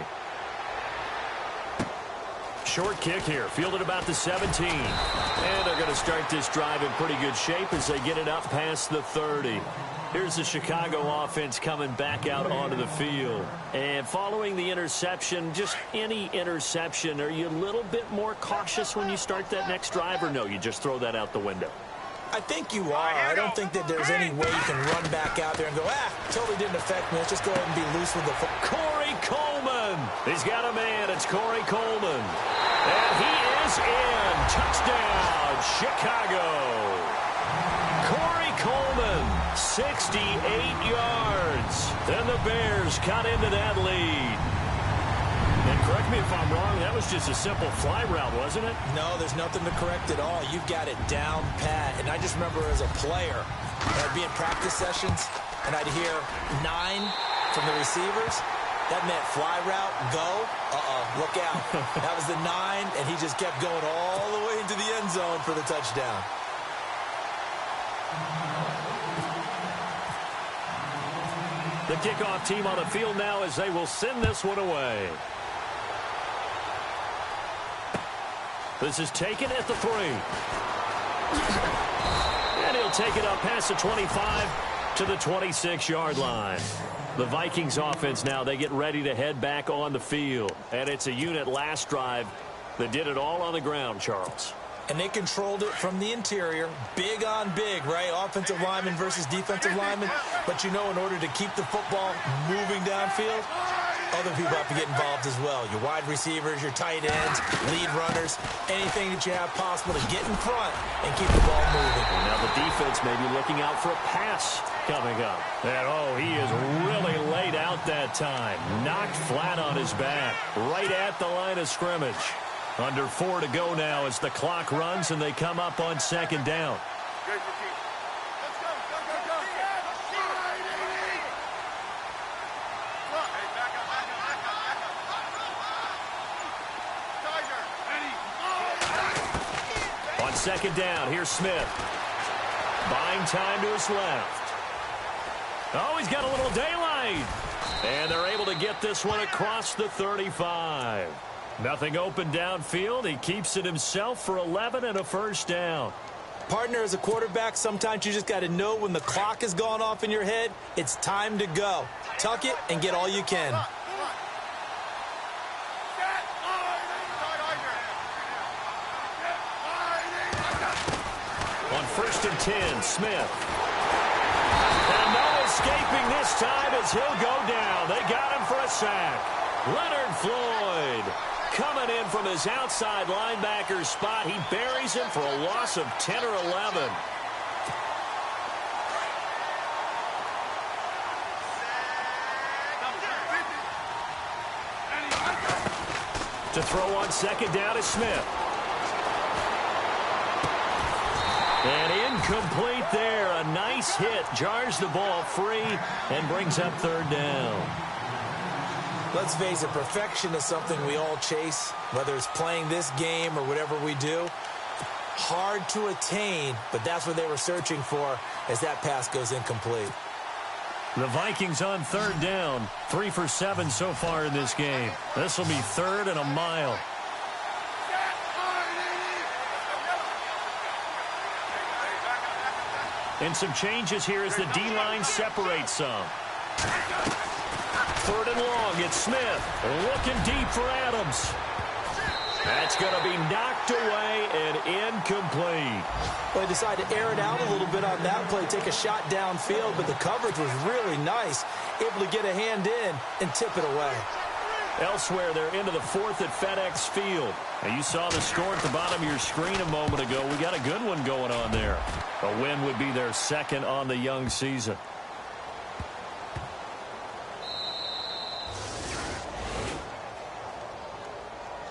Short kick here, fielded about the 17. And they're going to start this drive in pretty good shape as they get it up past the 30. Here's the Chicago offense coming back out onto the field. And following the interception, just any interception, are you a little bit more cautious when you start that next drive, or no, you just throw that out the window? I think you are. I don't think that there's any way you can run back out there and go, totally didn't affect me. Let's just go ahead and be loose with the football. Corey Coleman. He's got a man. It's Corey Coleman. And he is in. Touchdown, Chicago. Corey Coleman, 68 yards. Then the Bears cut into that lead. And correct me if I'm wrong, that was just a simple fly route, wasn't it? No, there's nothing to correct at all. You've got it down pat. And I just remember as a player, I'd be in practice sessions, and I'd hear 9 from the receivers. That meant fly route, go, look out. That was the 9, and he just kept going all the way into the end zone for the touchdown. The kickoff team on the field now as they will send this one away. This is taken at the 3. And he'll take it up past the 25 to the 26-yard line. The Vikings offense now, they get ready to head back on the field. And it's a unit last drive that did it all on the ground, Charles. And they controlled it from the interior. Big on big, right? Offensive lineman versus defensive lineman. But you know, in order to keep the football moving downfield, other people have to get involved as well. Your wide receivers, your tight ends, lead runners, anything that you have possible to get in front and keep the ball moving. Now the defense may be looking out for a pass coming up. And, he is really laid out that time. Knocked flat on his back, right at the line of scrimmage. Under 4 to go now as the clock runs and they come up on second down. On second down, here's Smith. Buying time to his left. Oh, he's got a little daylight. And they're able to get this one across the 35. Nothing open downfield. He keeps it himself for 11 and a first down. Partner, as a quarterback, sometimes you just got to know when the clock has gone off in your head, it's time to go. Tuck it and get all you can. On 1st and 10, Smith. And no escaping this time as he'll go down. They got him for a sack. Leonard Floyd coming in from his outside linebacker spot. He buries him for a loss of 10 or 11. To throw on second down is Smith. And incomplete there. A nice hit. Jars the ball free and brings up third down. Let's face it, perfection is something we all chase, whether it's playing this game or whatever we do. Hard to attain, but that's what they were searching for as that pass goes incomplete. The Vikings on third down. 3 for 7 so far in this game. This will be 3rd and a mile. And some changes here as the D-line separates some. 3rd and long, it's Smith. Looking deep for Adams. That's going to be knocked away and incomplete. Well, they decided to air it out a little bit on that play, take a shot downfield, but the coverage was really nice. Able to get a hand in and tip it away. Elsewhere, they're into the 4th at FedEx Field. Now, you saw the score at the bottom of your screen a moment ago. We got a good one going on there. A win would be their 2nd on the young season.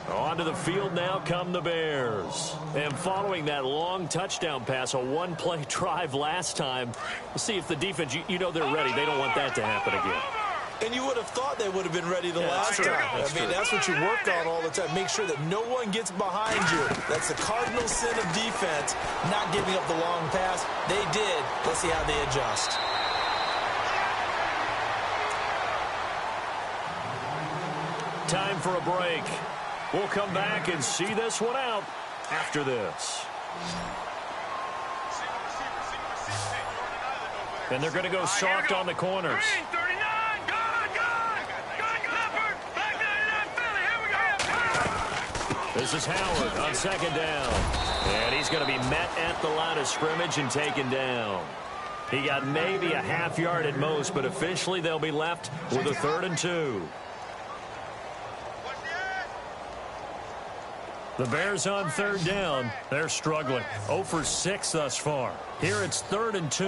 Onto the field now come the Bears. And following that long touchdown pass, a one-play drive last time, we'll see if the defense, you know they're ready. They don't want that to happen again. And you would have thought they would have been ready the last time. That's what you work on all the time. Make sure that no one gets behind you. That's the cardinal sin of defense, not giving up the long pass. They did. Let's see how they adjust. Time for a break. We'll come back and see this one out after this. And they're going to go soft on the corners. This is Howard on second down. And he's going to be met at the line of scrimmage and taken down. He got maybe a half yard at most, but officially they'll be left with a 3rd and 2. The Bears on third down. They're struggling. 0 for 6 thus far. Here it's 3rd and 2.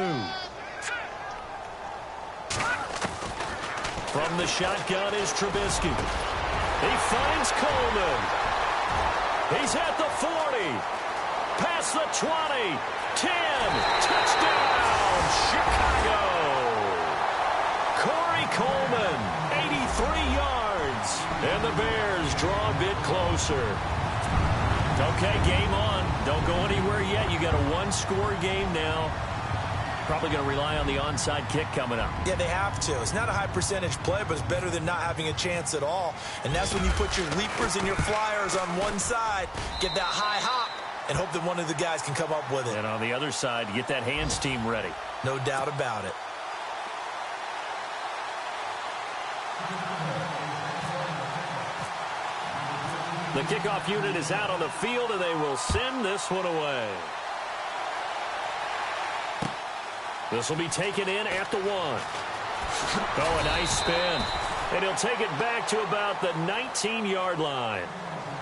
From the shotgun is Trubisky. He finds Coleman. He's at the 40. Past the 20. 10. Touchdown, Chicago. Corey Coleman, 83 yards. And the Bears draw a bit closer. Okay, game on. Don't go anywhere yet. You got a one-score game now. Probably going to rely on the onside kick coming up. Yeah, they have to. It's not a high-percentage play, but it's better than not having a chance at all. And that's when you put your leapers and your flyers on one side, get that high hop, and hope that one of the guys can come up with it. And on the other side, get that hands team ready. No doubt about it. The kickoff unit is out on the field, and they will send this one away. This will be taken in at the 1. Oh, a nice spin. And he'll take it back to about the 19-yard line.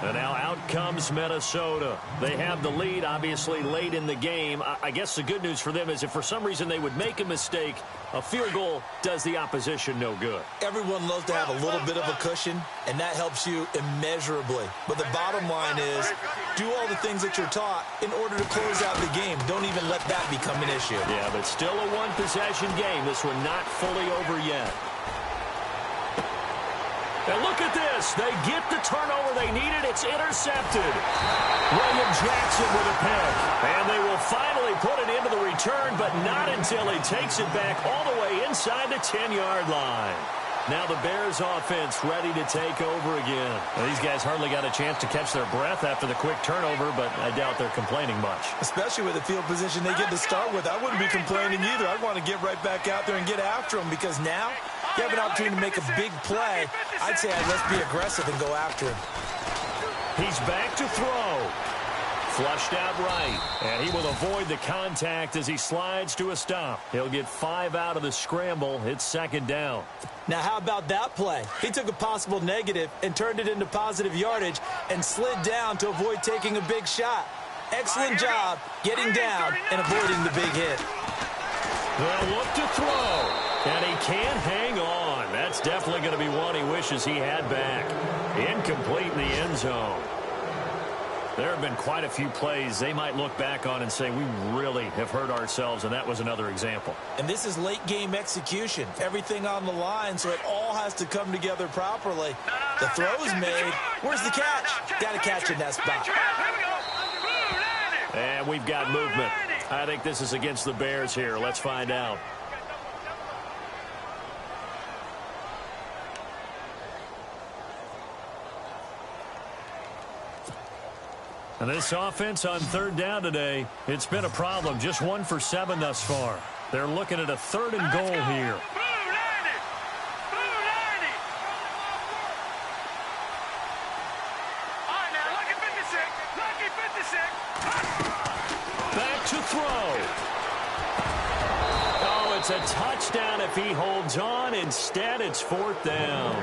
And now out comes Minnesota. They have the lead, obviously, late in the game. I guess the good news for them is if for some reason they would make a mistake, a field goal does the opposition no good. Everyone loves to have a little bit of a cushion, and that helps you immeasurably. But the bottom line is, do all the things that you're taught in order to close out the game. Don't even let that become an issue. Yeah, but still a one-possession game. This one not fully over yet. And look at this. They get the turnover they needed. It's intercepted. William Jackson with a pick. And they will finally put it into the return, but not until he takes it back all the way inside the 10-yard line. Now the Bears offense ready to take over again. Well, these guys hardly got a chance to catch their breath after the quick turnover, but I doubt they're complaining much. Especially with the field position they get to start with. I wouldn't be complaining either. I'd want to get right back out there and get after them because now you have an opportunity to make a big play. I'd say let's be aggressive and go after him. He's back to throw. Flushed out right. And he will avoid the contact as he slides to a stop. He'll get 5 out of the scramble. It's 2nd down. Now, how about that play? He took a possible negative and turned it into positive yardage and slid down to avoid taking a big shot. Excellent job getting down and avoiding the big hit. They'll look to throw. And he can't hang on. That's definitely going to be one he wishes he had back. Incomplete in the end zone. There have been quite a few plays they might look back on and say, we really have hurt ourselves, and that was another example. And this is late-game execution. Everything on the line, so it all has to come together properly. The throw's made. Where's the catch? Got to catch in that spot. And we've got movement. I think this is against the Bears here. Let's find out. And this offense on 3rd down today, it's been a problem. Just 1 for 7 thus far. They're looking at a 3rd and goal here. Back to throw. Oh, it's a touchdown if he holds on. Instead, it's 4th down.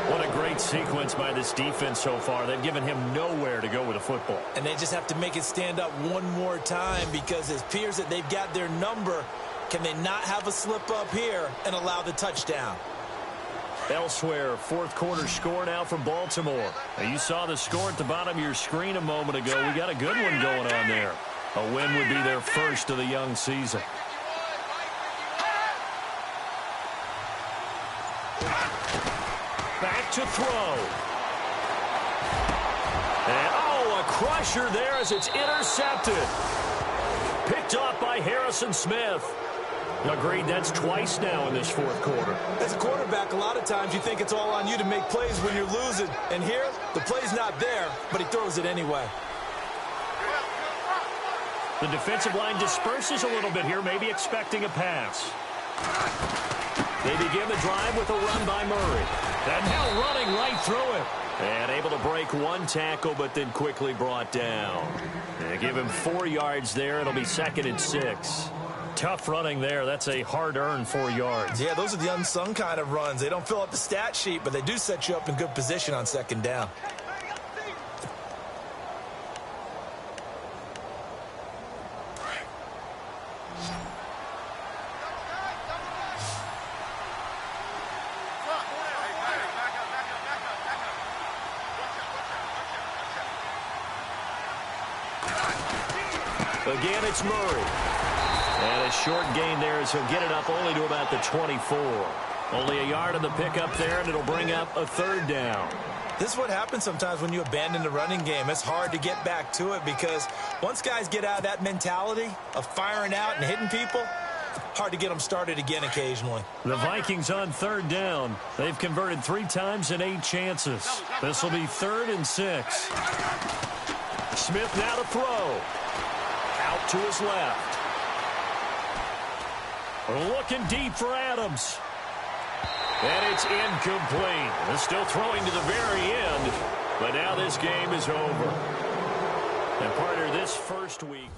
What a great sequence by this defense so far. They've given him nowhere to go with the football. And they just have to make it stand up one more time because it appears that they've got their number. Can they not have a slip up here and allow the touchdown? Elsewhere, 4th quarter score now from Baltimore. Now, you saw the score at the bottom of your screen a moment ago. We got a good one going on there. A win would be their first of the young season. Back to throw. And, oh, a crusher there as it's intercepted. Picked off by Harrison Smith. Agreed, that's twice now in this 4th quarter. As a quarterback, a lot of times you think it's all on you to make plays when you're losing. And here, the play's not there, but he throws it anyway. The defensive line disperses a little bit here, maybe expecting a pass. They begin the drive with a run by Murray. And now running right through it. And able to break one tackle, but then quickly brought down. They give him 4 yards there. It'll be 2nd and 6. Tough running there. That's a hard-earned 4 yards. Yeah, those are the unsung kind of runs. They don't fill out the stat sheet, but they do set you up in good position on 2nd down. Again, it's Murray. And a short gain there as he'll get it up only to about the 24. Only a yard on the pickup there, and it'll bring up a third down. This is what happens sometimes when you abandon the running game. It's hard to get back to it because once guys get out of that mentality of firing out and hitting people, hard to get them started again occasionally. The Vikings on third down. They've converted 3 times in 8 chances. This will be 3rd and 6. Smith now to throw. Out to his left. Looking deep for Adams. And it's incomplete. They're still throwing to the very end, but now this game is over. And partner, this first week...